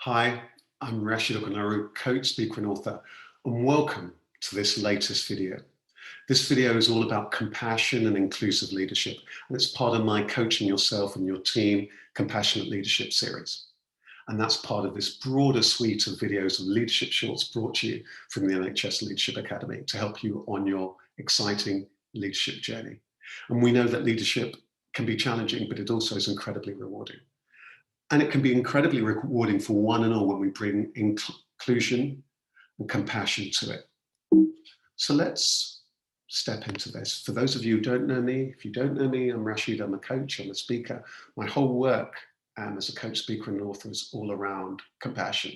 Hi, I'm Rashid Ogunaru, coach, speaker and author, and welcome to this latest video. This video is all about compassion and inclusive leadership, and it's part of my Coaching Yourself and Your Team Compassionate Leadership series. And that's part of this broader suite of videos of leadership shorts brought to you from the NHS Leadership Academy to help you on your exciting leadership journey. And we know that leadership can be challenging, but it also is incredibly rewarding. And it can be incredibly rewarding for one and all when we bring inclusion and compassion to it. So let's step into this. For those of you who don't know me, if you don't know me, I'm Rashid, I'm a coach, I'm a speaker. My whole work as a coach, speaker and author is all around compassion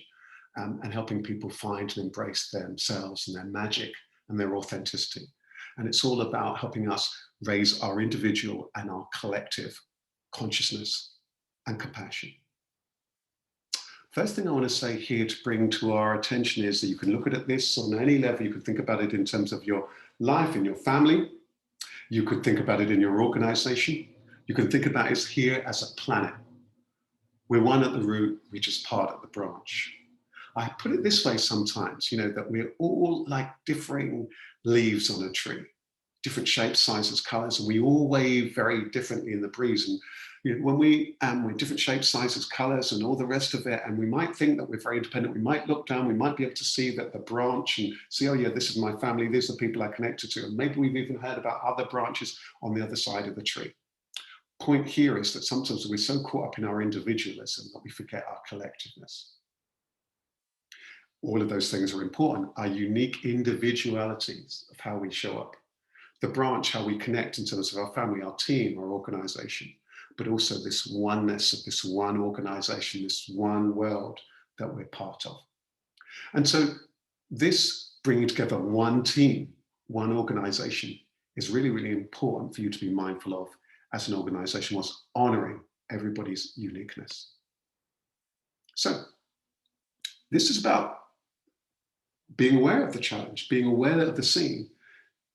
and helping people find and embrace themselves and their magic and their authenticity. And it's all about helping us raise our individual and our collective consciousness and compassion. First thing I want to say here to bring to our attention is that you can look at this on any level. You can think about it in terms of your life, in your family. You could think about it in your organization. You can think about it here as a planet. We're one at the root, we're just part of the branch. I put it this way sometimes, that we're all like differing leaves on a tree, different shapes, sizes, colors, and we all wave very differently in the breeze. And when we're different shapes, sizes, colors, and all the rest of it, and we might think that we're very independent, we might look down, we might be able to see that the branch and see, oh yeah, this is my family, these are people I connected to, and maybe we've even heard about other branches on the other side of the tree. Point here is that sometimes we're so caught up in our individualism that we forget our collectiveness. All of those things are important, our unique individualities of how we show up. The branch, how we connect in terms of our family, our team, our organization, but also this oneness of this one organization, this one world that we're part of. And so this bringing together one team, one organization is really, really important for you to be mindful of as an organization, was honoring everybody's uniqueness. So this is about being aware of the challenge, being aware of the scene.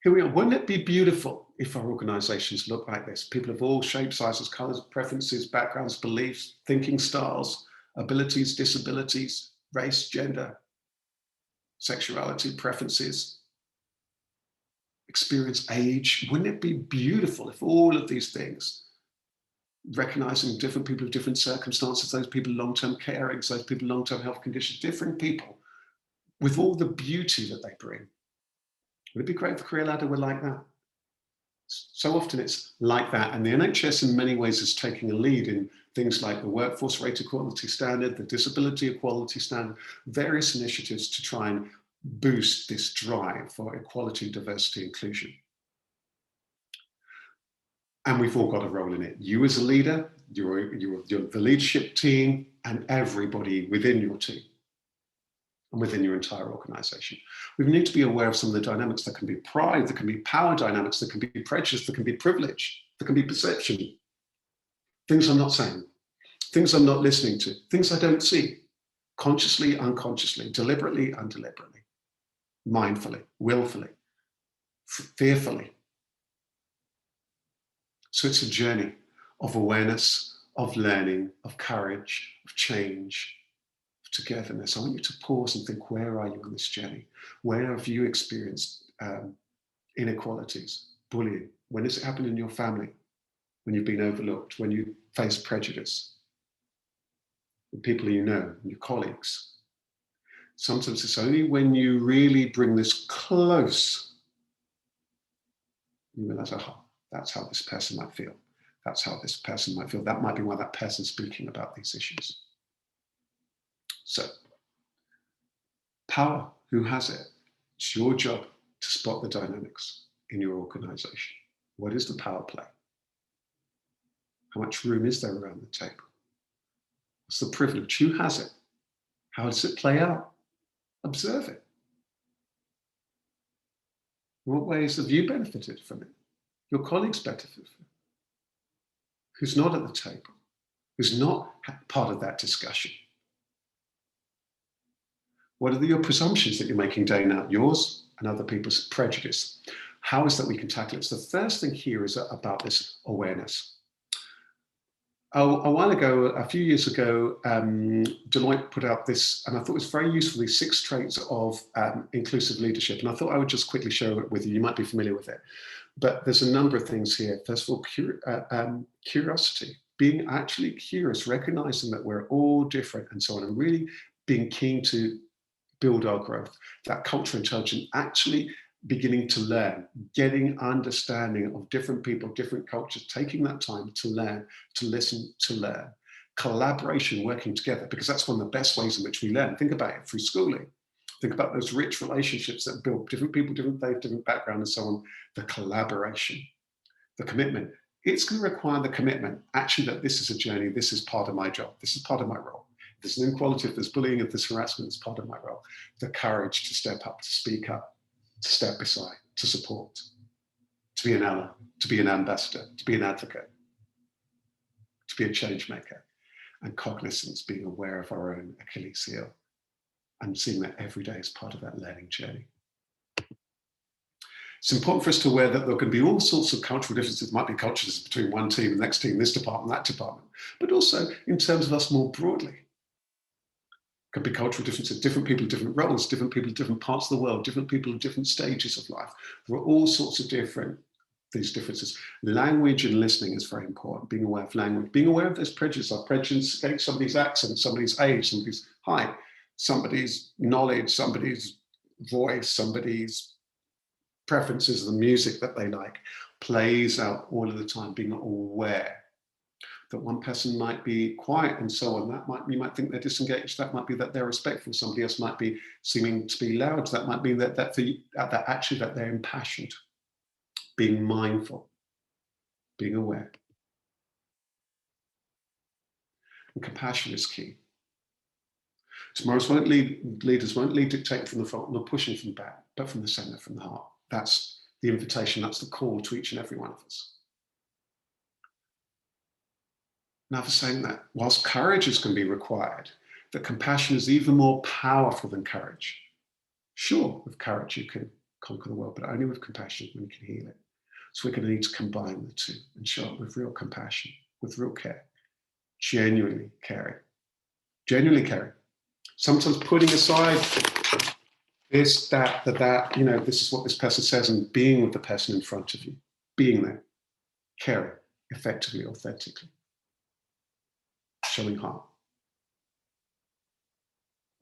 Here we are. Wouldn't it be beautiful if our organizations look like this? People of all shapes, sizes, colors, preferences, backgrounds, beliefs, thinking styles, abilities, disabilities, race, gender, sexuality, preferences, experience, age. Wouldn't it be beautiful if all of these things, recognizing different people of different circumstances, those people long-term carings, those people long-term health conditions, different people with all the beauty that they bring. Would it be great if the career ladder were like that? So often it's like that, and the NHS in many ways is taking a lead in things like the Workforce Rate Equality Standard, the Disability Equality Standard, various initiatives to try and boost this drive for equality, diversity, inclusion. And we've all got a role in it. You as a leader, you're the leadership team, and everybody within your team and within your entire organization. We need to be aware of some of the dynamics that can be pride, that can be power dynamics, that can be prejudice, that can be privilege, that can be perception. Things I'm not saying, things I'm not listening to, things I don't see, consciously, unconsciously, deliberately, undeliberately, mindfully, willfully, fearfully. So it's a journey of awareness, of learning, of courage, of change, togetherness. I want you to pause and think, where are you on this journey? Where have you experienced inequalities, bullying? When does it happen in your family? When you've been overlooked, when you face prejudice? The people you know, your colleagues. Sometimes it's only when you really bring this close, you realize, oh, that's how this person might feel. That's how this person might feel. That might be why that person's speaking about these issues. So, power, who has it? It's your job to spot the dynamics in your organization. What is the power play? How much room is there around the table? What's the privilege? Who has it? How does it play out? Observe it. In what ways have you benefited from it? Your colleagues benefited from it? Who's not at the table? Who's not part of that discussion? What are your presumptions that you're making day and out, yours and other people's prejudice? How is that we can tackle it? So the first thing here is about this awareness. A while ago, a few years ago, Deloitte put out this, and I thought it was very useful, these 6 traits of inclusive leadership. And I thought I would just quickly share it with you. You might be familiar with it. But there's a number of things here. First of all, curiosity, being actually curious, recognizing that we're all different and so on, and really being keen to build our growth. That cultural intelligence, actually beginning to learn, getting understanding of different people, different cultures, taking that time to learn, to listen, to learn. Collaboration, working together, because that's one of the best ways in which we learn. Think about it through schooling. Think about those rich relationships that build different people, different faith, different background, and so on. The collaboration, the commitment. It's going to require the commitment, actually, that this is a journey, this is part of my job, this is part of my role. If there's an inequality, if there's bullying, if there's harassment, it's part of my role. The courage to step up, to speak up, to step beside, to support, to be an ally, to be an ambassador, to be an advocate, to be a change maker. And cognizance, being aware of our own Achilles heel and seeing that every day as part of that learning journey. It's important for us to aware that there can be all sorts of cultural differences. There might be cultures between one team, the next team, this department, that department, but also in terms of us more broadly. Could be cultural differences, different people, different roles, different people, different parts of the world, different people at different stages of life. There are all sorts of these differences. Language and listening is very important, being aware of language, being aware of those prejudices, our prejudice against somebody's accent, somebody's age, somebody's height, somebody's knowledge, somebody's voice, somebody's preferences, the music that they like, plays out all of the time, being aware that one person might be quiet and so on. You might think they're disengaged. That might be that they're respectful. Somebody else might be seeming to be loud. That might be that actually that they're impassioned. Being mindful, being aware. And compassion is key. Tomorrow's leaders won't lead dictating from the front, nor pushing from the back, but from the center, from the heart. That's the invitation. That's the call to each and every one of us. Now, for saying that, whilst courage is going to be required, that compassion is even more powerful than courage. Sure, with courage you can conquer the world, but only with compassion when you can heal it. So we're going to need to combine the two and show up with real compassion, with real care, genuinely caring. Genuinely caring. Sometimes putting aside this, that, this is what this person says, and being with the person in front of you, being there, caring, effectively, authentically. Showing heart.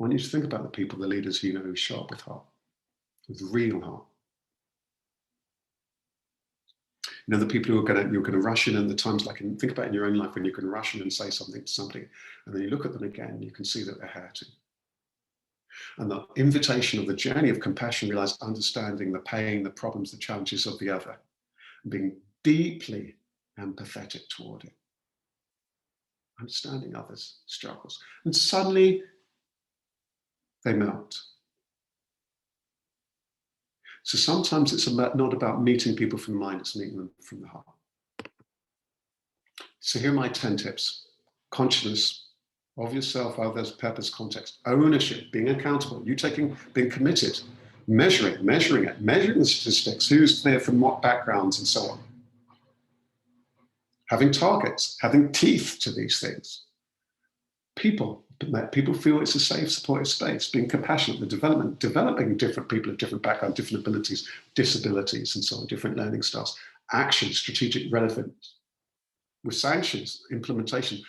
I want you to think about the people, the leaders who you know who show up with heart, with real heart. You know, the people who you're going to rush in, and the times like think about in your own life when you can rush in and say something to somebody, and then you look at them again, and you can see that they're hurting. And the invitation of the journey of compassion, realize understanding the pain, the problems, the challenges of the other, and being deeply empathetic toward it. Understanding others' struggles. And suddenly they melt. So sometimes it's not about meeting people from the mind, it's meeting them from the heart. So here are my 10 tips. Consciousness of yourself, others, purpose, context. Ownership, being accountable, being committed. Measuring the statistics, who's there from what backgrounds and so on. Having targets, having teeth to these things. People feel it's a safe, supportive space, being compassionate, the developing different people of different backgrounds, different abilities, disabilities, and so on, different learning styles. Action, strategic relevance. With sanctions, implementation,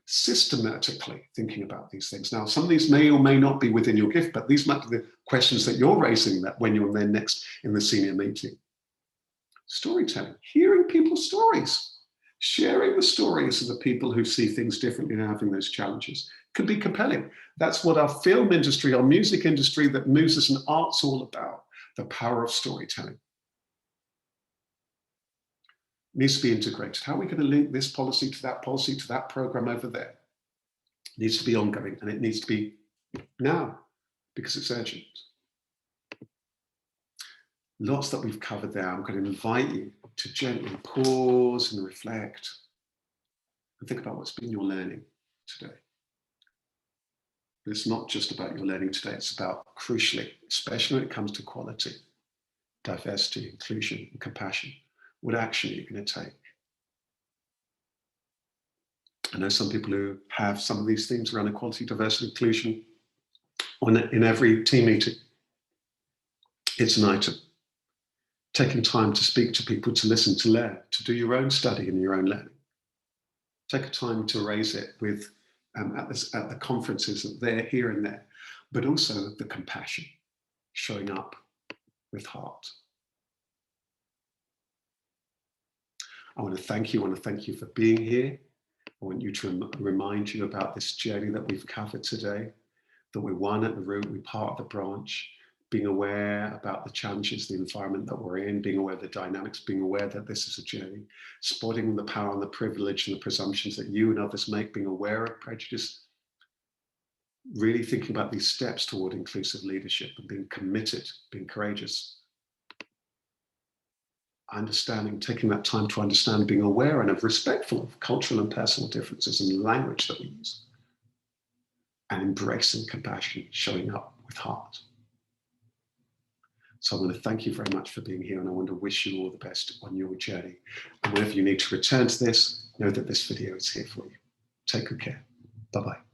systematically thinking about these things. Now, some of these may or may not be within your gift, but these might be the questions that you're raising that when you're then next in the senior meeting. Storytelling, hearing people's stories. Sharing the stories of the people who see things differently and having those challenges can be compelling. That's what our film industry, our music industry that moves us, and art's all about, the power of storytelling. It needs to be integrated. How are we going to link this policy to that program over there? It needs to be ongoing, and it needs to be now because it's urgent. Lots that we've covered there. I'm going to invite you to gently pause and reflect and think about what's been your learning today. But it's not just about your learning today, it's about, crucially, especially when it comes to quality, diversity, inclusion, and compassion, what action are you going to take? I know some people who have some of these themes around equality, diversity, inclusion in every team meeting. It's an item. Taking time to speak to people, to listen, to learn, to do your own study and your own learning. Take a time to raise it with at the conferences there, here and there, but also the compassion, showing up with heart. I want to thank you. I want to thank you for being here. I want you to remind you about this journey that we've covered today, that we're one at the root, we're part of the branch, being aware about the challenges, the environment that we're in, being aware of the dynamics, being aware that this is a journey, spotting the power and the privilege and the presumptions that you and others make, being aware of prejudice, really thinking about these steps toward inclusive leadership and being committed, being courageous. Understanding, taking that time to understand, being aware and respectful of cultural and personal differences in the language that we use, and embracing compassion, showing up with heart. So I want to thank you very much for being here, and I want to wish you all the best on your journey. And whenever you need to return to this, know that this video is here for you. Take good care. Bye-bye.